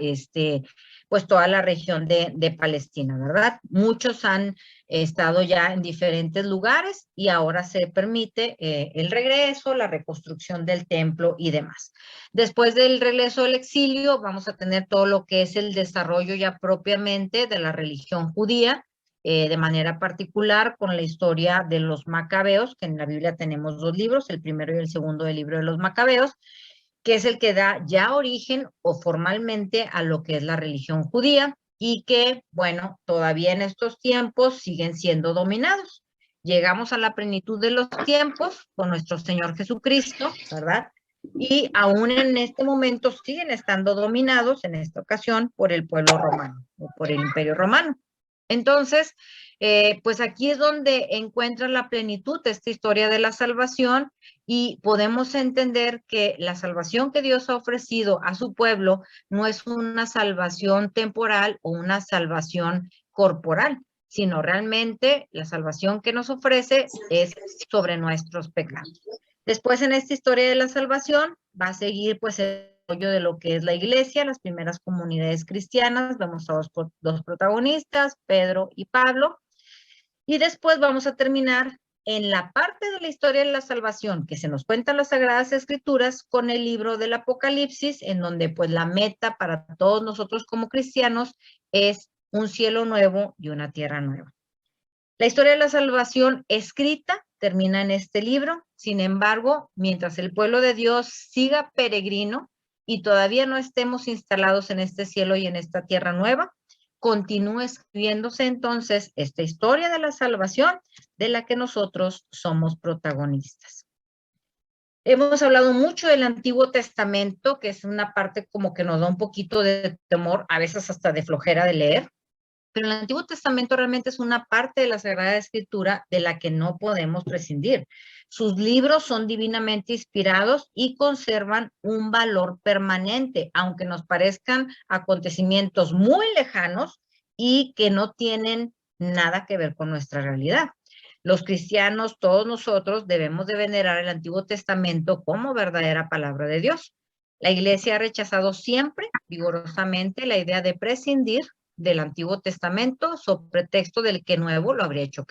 pues toda la región de Palestina, ¿verdad? Muchos han estado ya en diferentes lugares y ahora se permite el regreso, la reconstrucción del templo y demás. Después del regreso del exilio, vamos a tener todo lo que es el desarrollo ya propiamente de la religión judía, de manera particular con la historia de los macabeos, que en la Biblia tenemos dos libros, el primero y el segundo del libro de los macabeos, que es el que da ya origen o formalmente a lo que es la religión judía y que, bueno, todavía en estos tiempos siguen siendo dominados. Llegamos a la plenitud de los tiempos con nuestro Señor Jesucristo, ¿verdad? Y aún en este momento siguen estando dominados, en esta ocasión, por el pueblo romano o por el imperio romano. Entonces, pues aquí es donde encuentra la plenitud de esta historia de la salvación y podemos entender que la salvación que Dios ha ofrecido a su pueblo no es una salvación temporal o una salvación corporal, sino realmente la salvación que nos ofrece es sobre nuestros pecados. Después en esta historia de la salvación va a seguir pues el desarrollo de lo que es la iglesia, las primeras comunidades cristianas, vemos a dos protagonistas, Pedro y Pablo, y después vamos a terminar en la parte de la historia de la salvación que se nos cuentan las Sagradas Escrituras con el libro del Apocalipsis, en donde pues la meta para todos nosotros como cristianos es un cielo nuevo y una tierra nueva. La historia de la salvación escrita termina en este libro, sin embargo, mientras el pueblo de Dios siga peregrino y todavía no estemos instalados en este cielo y en esta tierra nueva, continúa escribiéndose entonces esta historia de la salvación de la que nosotros somos protagonistas. Hemos hablado mucho del Antiguo Testamento, que es una parte como que nos da un poquito de temor, a veces hasta de flojera de leer, pero el Antiguo Testamento realmente es una parte de la Sagrada Escritura de la que no podemos prescindir. Sus libros son divinamente inspirados y conservan un valor permanente, aunque nos parezcan acontecimientos muy lejanos y que no tienen nada que ver con nuestra realidad. Los cristianos, todos nosotros, debemos de venerar el Antiguo Testamento como verdadera palabra de Dios. La Iglesia ha rechazado siempre, vigorosamente, la idea de prescindir del Antiguo Testamento sobre pretexto del que nuevo lo habría hecho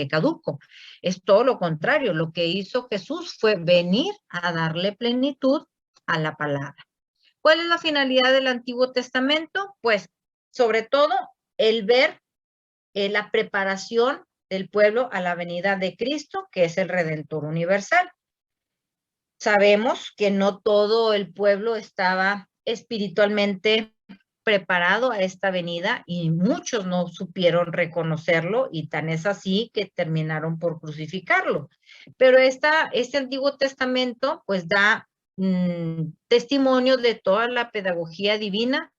caduco. Es todo lo contrario. Lo que hizo Jesús fue venir a darle plenitud a la palabra. ¿Cuál es la finalidad del Antiguo Testamento? Pues, sobre todo, el ver la preparación del pueblo a la venida de Cristo, que es el Redentor universal. Sabemos que no todo el pueblo estaba espiritualmente preparado a esta venida y muchos no supieron reconocerlo y tan es así que terminaron por crucificarlo. Pero este Antiguo Testamento pues da testimonio de toda la pedagogía divina,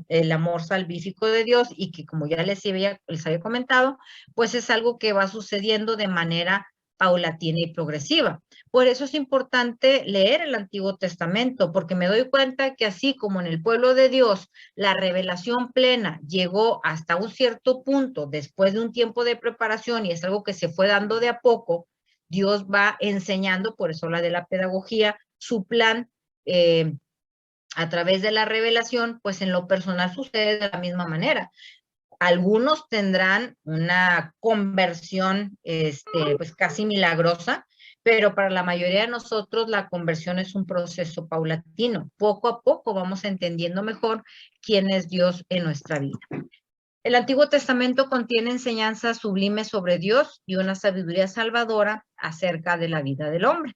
el amor salvífico de Dios y que como ya les había comentado, pues es algo que va sucediendo de manera paulatina y progresiva. Por eso es importante leer el Antiguo Testamento, porque me doy cuenta que así como en el pueblo de Dios la revelación plena llegó hasta un cierto punto después de un tiempo de preparación y es algo que se fue dando de a poco, Dios va enseñando, por eso la de la pedagogía, su plan a través de la revelación, pues en lo personal sucede de la misma manera. Algunos tendrán una conversión, pues casi milagrosa, pero para la mayoría de nosotros la conversión es un proceso paulatino. Poco a poco vamos entendiendo mejor quién es Dios en nuestra vida. El Antiguo Testamento contiene enseñanzas sublimes sobre Dios y una sabiduría salvadora acerca de la vida del hombre.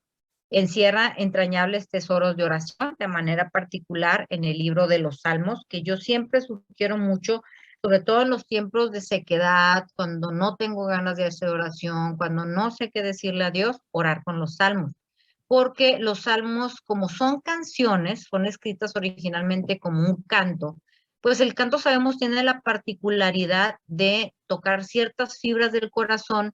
Encierra entrañables tesoros de oración, de manera particular en el libro de los Salmos, que yo siempre sugiero mucho, sobre todo en los tiempos de sequedad, cuando no tengo ganas de hacer oración, cuando no sé qué decirle a Dios, orar con los Salmos. Porque los salmos, como son canciones, son escritas originalmente como un canto, pues el canto sabemos tiene la particularidad de tocar ciertas fibras del corazón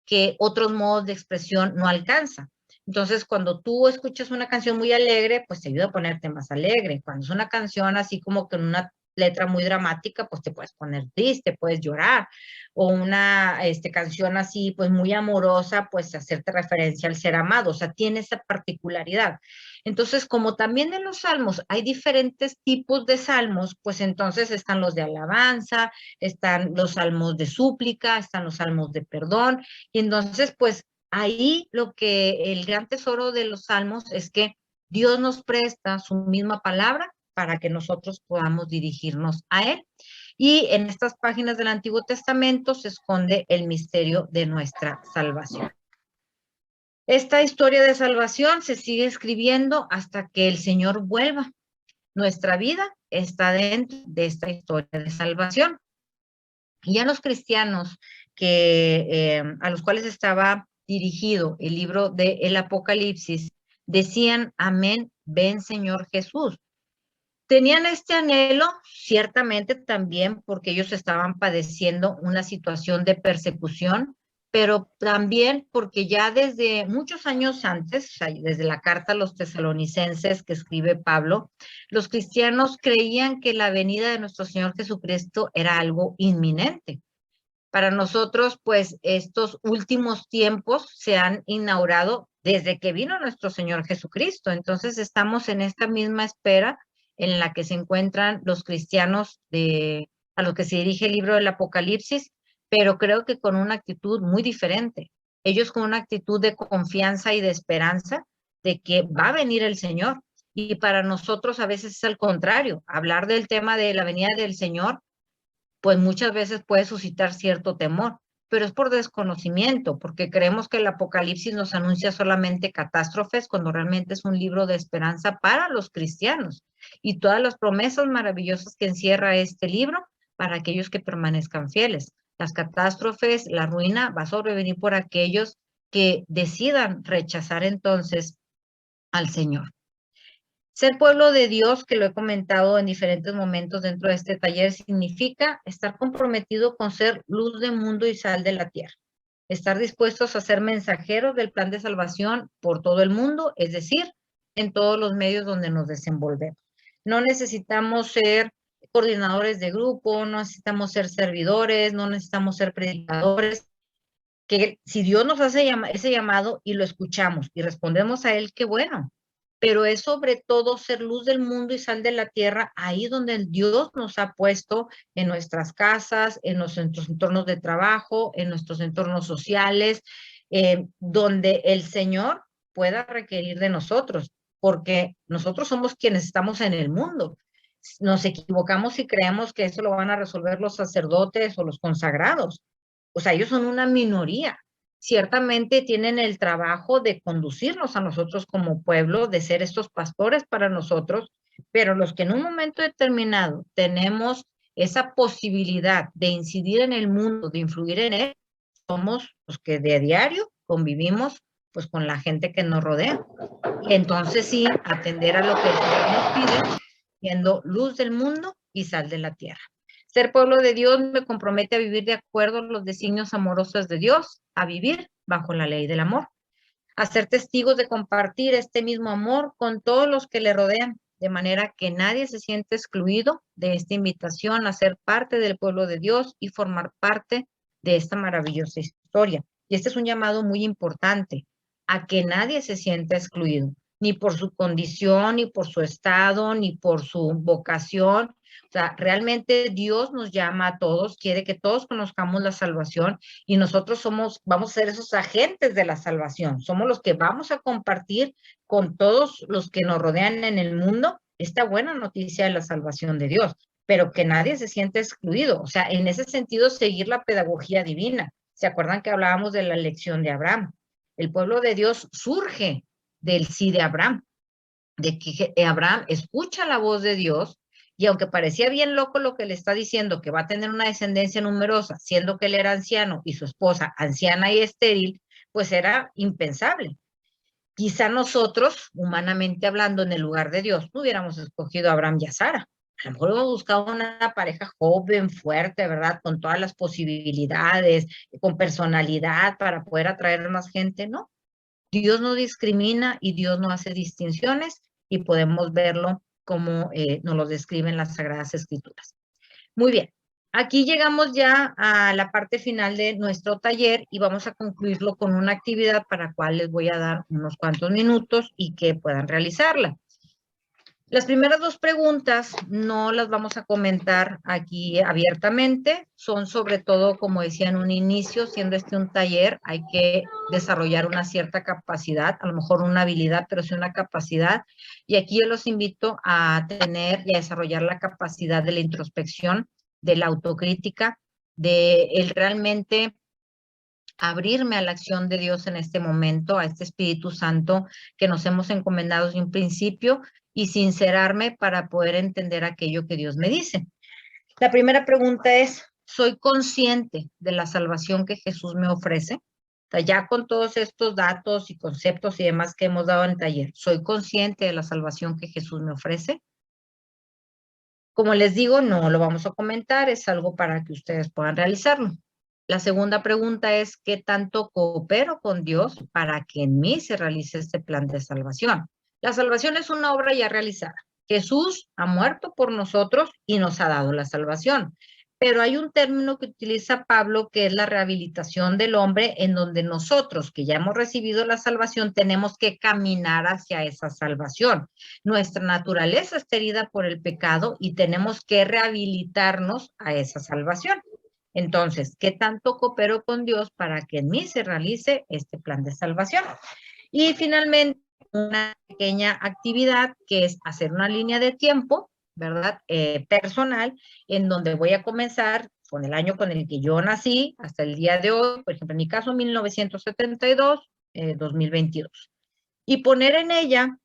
que otros modos de expresión no alcanzan. Entonces, cuando tú escuchas una canción muy alegre, pues te ayuda a ponerte más alegre. Cuando es una canción así como con una letra muy dramática, pues te puedes poner triste, puedes llorar. O una canción así, pues muy amorosa, pues hacerte referencia al ser amado. O sea, tiene esa particularidad. Entonces, como también en los salmos hay diferentes tipos de salmos, pues entonces están los de alabanza, están los salmos de súplica, están los salmos de perdón. Y entonces, pues ahí lo que el gran tesoro de los salmos es que Dios nos presta su misma palabra para que nosotros podamos dirigirnos a Él. Y en estas páginas del Antiguo Testamento se esconde el misterio de nuestra salvación. Esta historia de salvación se sigue escribiendo hasta que el Señor vuelva. Nuestra vida está dentro de esta historia de salvación. Y ya los cristianos a los cuales estaba dirigido el libro del Apocalipsis decían, amén, ven Señor Jesús. Tenían este anhelo, ciertamente también porque ellos estaban padeciendo una situación de persecución, pero también porque ya desde muchos años antes, o sea, desde la carta a los tesalonicenses que escribe Pablo, los cristianos creían que la venida de nuestro Señor Jesucristo era algo inminente. Para nosotros, pues estos últimos tiempos se han inaugurado desde que vino nuestro Señor Jesucristo. Entonces estamos en esta misma espera en la que se encuentran los cristianos a los que se dirige el libro del Apocalipsis, pero creo que con una actitud muy diferente. Ellos con una actitud de confianza y de esperanza de que va a venir el Señor. Y para nosotros a veces es al contrario. Hablar del tema de la venida del Señor pues muchas veces puede suscitar cierto temor, pero es por desconocimiento, porque creemos que el Apocalipsis nos anuncia solamente catástrofes cuando realmente es un libro de esperanza para los cristianos y todas las promesas maravillosas que encierra este libro para aquellos que permanezcan fieles. Las catástrofes, la ruina va a sobrevenir por aquellos que decidan rechazar entonces al Señor. Ser pueblo de Dios, que lo he comentado en diferentes momentos dentro de este taller, significa estar comprometido con ser luz del mundo y sal de la tierra. Estar dispuestos a ser mensajeros del plan de salvación por todo el mundo, es decir, en todos los medios donde nos desenvolvemos. No necesitamos ser coordinadores de grupo, no necesitamos ser servidores, no necesitamos ser predicadores, que si Dios nos hace ese llamado y lo escuchamos y respondemos a él, qué bueno. Pero es sobre todo ser luz del mundo y sal de la tierra, ahí donde el Dios nos ha puesto, en nuestras casas, en nuestros entornos de trabajo, en nuestros entornos sociales, donde el Señor pueda requerir de nosotros, porque nosotros somos quienes estamos en el mundo. Nos equivocamos y creemos que eso lo van a resolver los sacerdotes o los consagrados. O sea, ellos son una minoría. Ciertamente tienen el trabajo de conducirnos a nosotros como pueblo, de ser estos pastores para nosotros, pero los que en un momento determinado tenemos esa posibilidad de incidir en el mundo, de influir en él, somos los que de diario convivimos pues con la gente que nos rodea. Y entonces sí, atender a lo que el Señor nos pide, siendo luz del mundo y sal de la tierra. Ser pueblo de Dios me compromete a vivir de acuerdo a los designios amorosos de Dios, a vivir bajo la ley del amor, a ser testigos de compartir este mismo amor con todos los que le rodean, de manera que nadie se siente excluido de esta invitación a ser parte del pueblo de Dios y formar parte de esta maravillosa historia. Y este es un llamado muy importante, a que nadie se sienta excluido, ni por su condición, ni por su estado, ni por su vocación. O sea, realmente Dios nos llama a todos, quiere que todos conozcamos la salvación y nosotros vamos a ser esos agentes de la salvación. Somos los que vamos a compartir con todos los que nos rodean en el mundo esta buena noticia de la salvación de Dios, pero que nadie se siente excluido. O sea, en ese sentido, seguir la pedagogía divina. ¿Se acuerdan que hablábamos de la elección de Abraham? El pueblo de Dios surge del sí de Abraham, de que Abraham escucha la voz de Dios y aunque parecía bien loco lo que le está diciendo, que va a tener una descendencia numerosa, siendo que él era anciano y su esposa anciana y estéril, pues era impensable. Quizá nosotros, humanamente hablando, en el lugar de Dios, no hubiéramos escogido a Abraham y a Sara. A lo mejor hemos buscado una pareja joven, fuerte, ¿verdad? Con todas las posibilidades, con personalidad para poder atraer más gente, ¿no? Dios no discrimina y Dios no hace distinciones y podemos verlo como nos lo describen las Sagradas Escrituras. Muy bien, aquí llegamos ya a la parte final de nuestro taller y vamos a concluirlo con una actividad para la cual les voy a dar unos cuantos minutos y que puedan realizarla. Las primeras dos preguntas no las vamos a comentar aquí abiertamente, son sobre todo, como decía en un inicio, siendo este un taller, hay que desarrollar una cierta capacidad, a lo mejor una habilidad, pero sí una capacidad, y aquí yo los invito a tener y a desarrollar la capacidad de la introspección, de la autocrítica, de el realmente abrirme a la acción de Dios en este momento, a este Espíritu Santo que nos hemos encomendado desde un principio y sincerarme para poder entender aquello que Dios me dice. La primera pregunta es, ¿soy consciente de la salvación que Jesús me ofrece? O sea, ya con todos estos datos y conceptos y demás que hemos dado en el taller, ¿soy consciente de la salvación que Jesús me ofrece? Como les digo, no lo vamos a comentar, es algo para que ustedes puedan realizarlo. La segunda pregunta es, ¿qué tanto coopero con Dios para que en mí se realice este plan de salvación? La salvación es una obra ya realizada. Jesús ha muerto por nosotros y nos ha dado la salvación. Pero hay un término que utiliza Pablo que es la rehabilitación del hombre, en donde nosotros que ya hemos recibido la salvación tenemos que caminar hacia esa salvación. Nuestra naturaleza está herida por el pecado y tenemos que rehabilitarnos a esa salvación. Entonces, ¿qué tanto coopero con Dios para que en mí se realice este plan de salvación? Y finalmente, una pequeña actividad que es hacer una línea de tiempo, ¿verdad? Personal, en donde voy a comenzar con el año con el que yo nací hasta el día de hoy, por ejemplo, en mi caso, 1972, 2022. Y poner en ella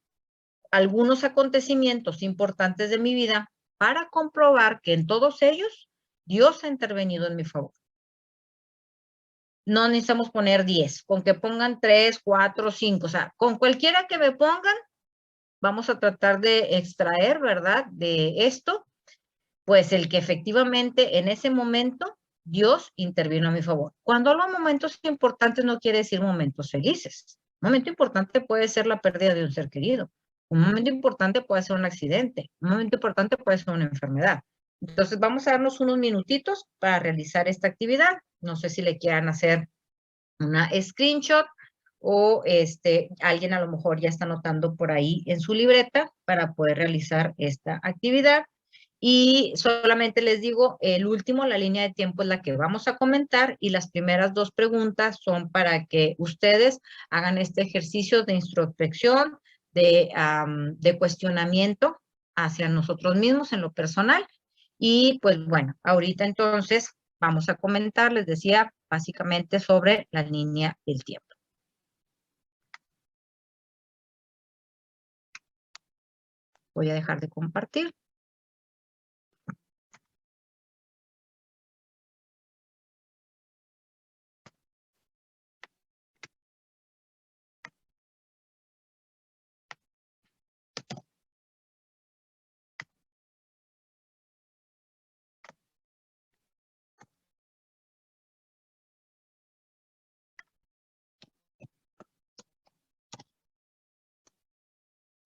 algunos acontecimientos importantes de mi vida para comprobar que en todos ellos Dios ha intervenido en mi favor. No necesitamos poner 10, con que pongan 3, 4, 5, o sea, con cualquiera que me pongan, vamos a tratar de extraer, ¿verdad? De esto, pues el que efectivamente en ese momento Dios intervino a mi favor. Cuando hablo de momentos importantes no quiere decir momentos felices. Un momento importante puede ser la pérdida de un ser querido. Un momento importante puede ser un accidente. Un momento importante puede ser una enfermedad. Entonces vamos a darnos unos minutitos para realizar esta actividad. No sé si le quieran hacer una screenshot o alguien a lo mejor ya está anotando por ahí en su libreta para poder realizar esta actividad. Y solamente les digo, el último, la línea de tiempo es la que vamos a comentar y las primeras dos preguntas son para que ustedes hagan este ejercicio de introspección, de cuestionamiento hacia nosotros mismos en lo personal. Y pues bueno, ahorita entonces vamos a comentar, les decía, básicamente sobre la línea del tiempo. Voy a dejar de compartir.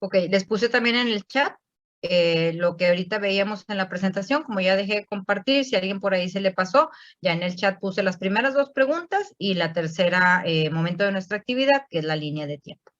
Ok, les puse también en el chat lo que ahorita veíamos en la presentación, como ya dejé de compartir, si a alguien por ahí se le pasó, ya en el chat puse las primeras dos preguntas y la tercera momento de nuestra actividad, que es la línea de tiempo.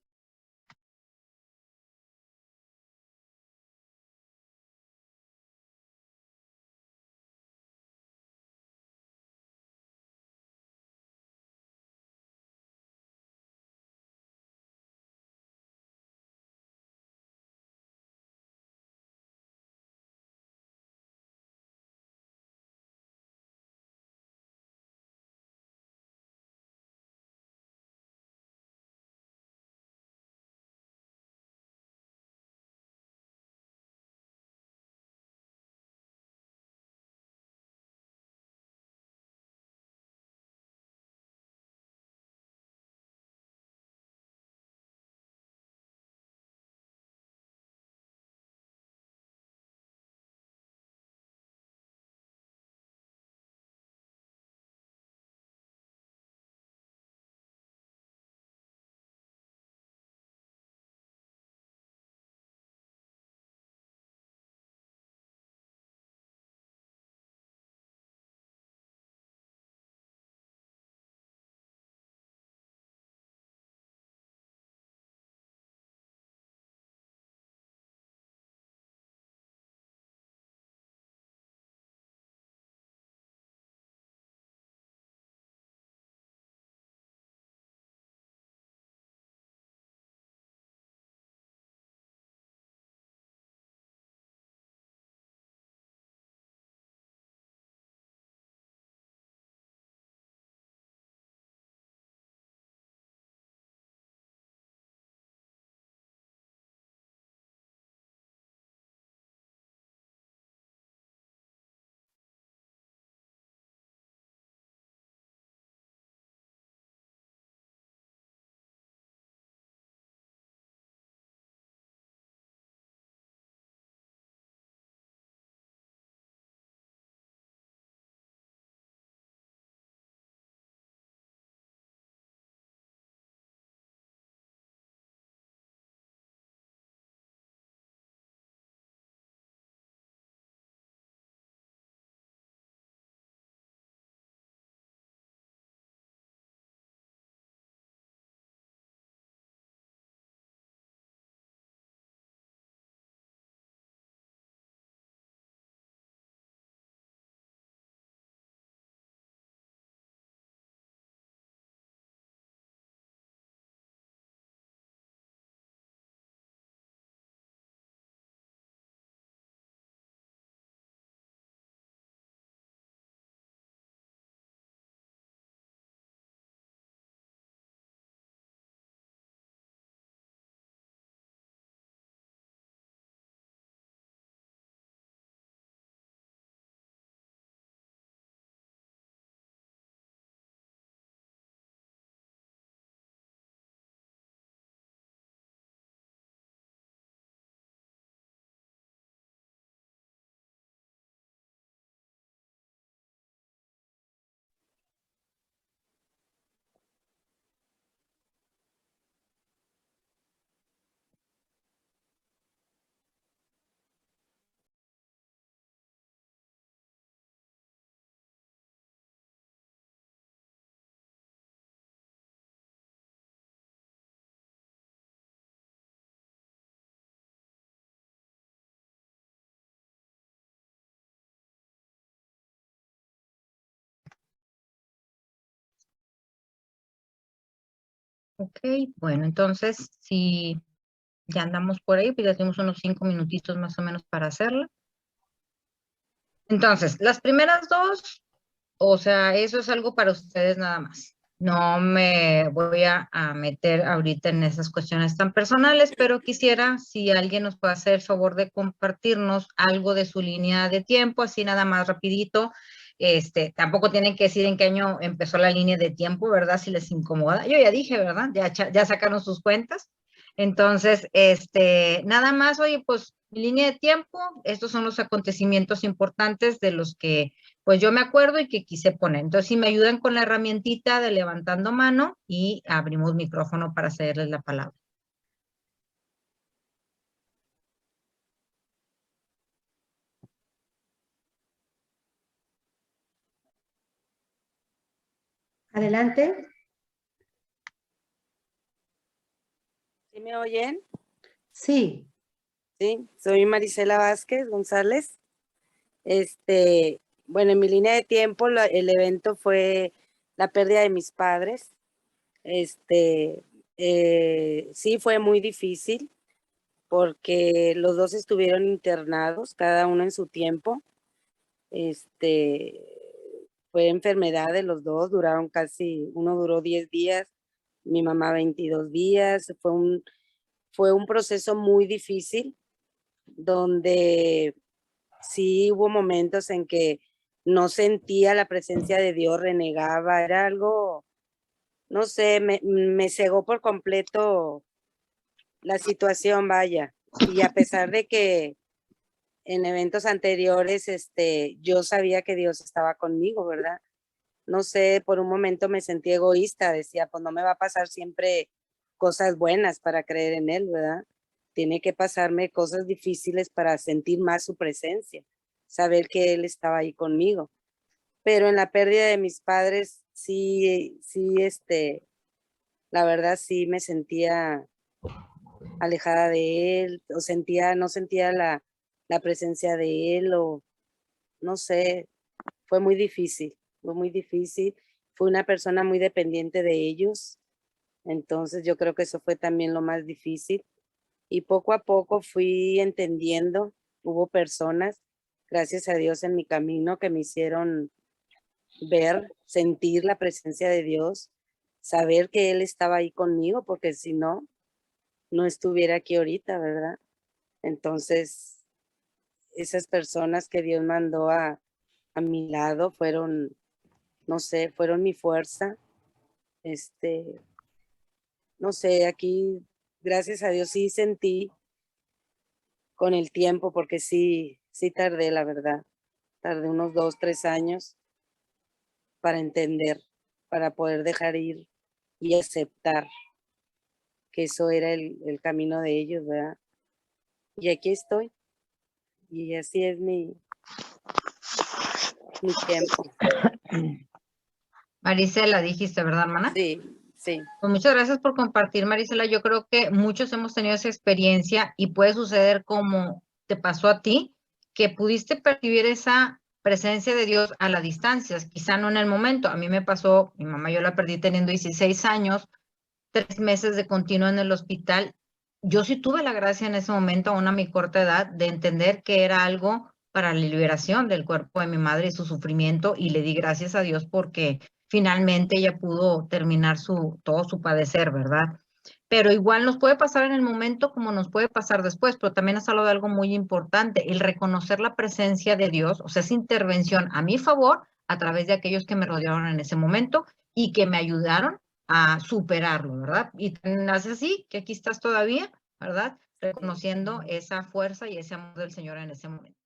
Ok, bueno, entonces si ya andamos por ahí, pues ya tenemos unos 5 minutitos más o menos para hacerla. Entonces, las primeras dos, o sea, eso es algo para ustedes nada más. No me voy a meter ahorita en esas cuestiones tan personales, pero quisiera si alguien nos puede hacer el favor de compartirnos algo de su línea de tiempo, así nada más rapidito. Tampoco tienen que decir en qué año empezó la línea de tiempo, ¿verdad? Si les incomoda. Yo ya dije, ¿verdad? Ya sacaron sus cuentas. Entonces, nada más, oye, pues mi línea de tiempo, estos son los acontecimientos importantes de los que pues yo me acuerdo y que quise poner. Entonces, si me ayudan con la herramientita de levantando mano y abrimos micrófono para cederles la palabra. Adelante. ¿Sí me oyen? Sí. Sí, soy Marisela Vázquez González. Bueno, en mi línea de tiempo, el evento fue la pérdida de mis padres. Sí, fue muy difícil porque los dos estuvieron internados, cada uno en su tiempo. Fue enfermedad de los dos, duraron uno duró 10 días, mi mamá 22 días. Fue un proceso muy difícil donde sí hubo momentos en que no sentía la presencia de Dios, renegaba, era algo, no sé, me cegó por completo la situación, vaya. Y a pesar de que en eventos anteriores, yo sabía que Dios estaba conmigo, ¿verdad? No sé, por un momento me sentí egoísta, decía, pues no me va a pasar siempre cosas buenas para creer en Él, ¿verdad? Tiene que pasarme cosas difíciles para sentir más su presencia, saber que Él estaba ahí conmigo. Pero en la pérdida de mis padres, la verdad sí me sentía alejada de Él, o no sentía la presencia de Él, o no sé, fue muy difícil, fue muy difícil. Fui una persona muy dependiente de ellos, entonces yo creo que eso fue también lo más difícil. Y poco a poco fui entendiendo, hubo personas, gracias a Dios en mi camino, que me hicieron ver, sentir la presencia de Dios, saber que Él estaba ahí conmigo, porque si no, no estuviera aquí ahorita, ¿verdad? Entonces, esas personas que Dios mandó a mi lado fueron, no sé, fueron mi fuerza. No sé, aquí, gracias a Dios, sí sentí con el tiempo, porque sí tardé, la verdad. Tardé unos 2, 3 años para entender, para poder dejar ir y aceptar que eso era el camino de ellos, ¿verdad? Y aquí estoy. Y así es mi tiempo. Marisela, dijiste, ¿verdad, hermana? Sí, sí. Pues muchas gracias por compartir, Marisela. Yo creo que muchos hemos tenido esa experiencia y puede suceder como te pasó a ti, que pudiste percibir esa presencia de Dios a la distancia, quizá no en el momento. A mí me pasó, mi mamá yo la perdí teniendo 16 años, 3 meses de continuo en el hospital. Yo sí tuve la gracia en ese momento, aún a mi corta edad, de entender que era algo para la liberación del cuerpo de mi madre y su sufrimiento, y le di gracias a Dios porque finalmente ella pudo terminar todo su padecer, ¿verdad? Pero igual nos puede pasar en el momento como nos puede pasar después, pero también has hablado de algo muy importante, el reconocer la presencia de Dios, o sea, esa intervención a mi favor a través de aquellos que me rodearon en ese momento y que me ayudaron a superarlo, ¿verdad? Y hace así que aquí estás todavía, ¿verdad? Reconociendo esa fuerza y ese amor del Señor en ese momento.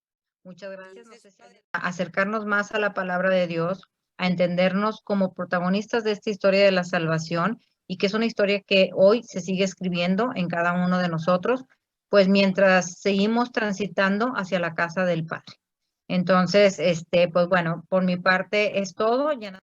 Muchas gracias. No sé si acercarnos más a la palabra de Dios, a entendernos como protagonistas de esta historia de la salvación, y que es una historia que hoy se sigue escribiendo en cada uno de nosotros, pues mientras seguimos transitando hacia la casa del Padre. Entonces, pues bueno, por mi parte es todo. Ya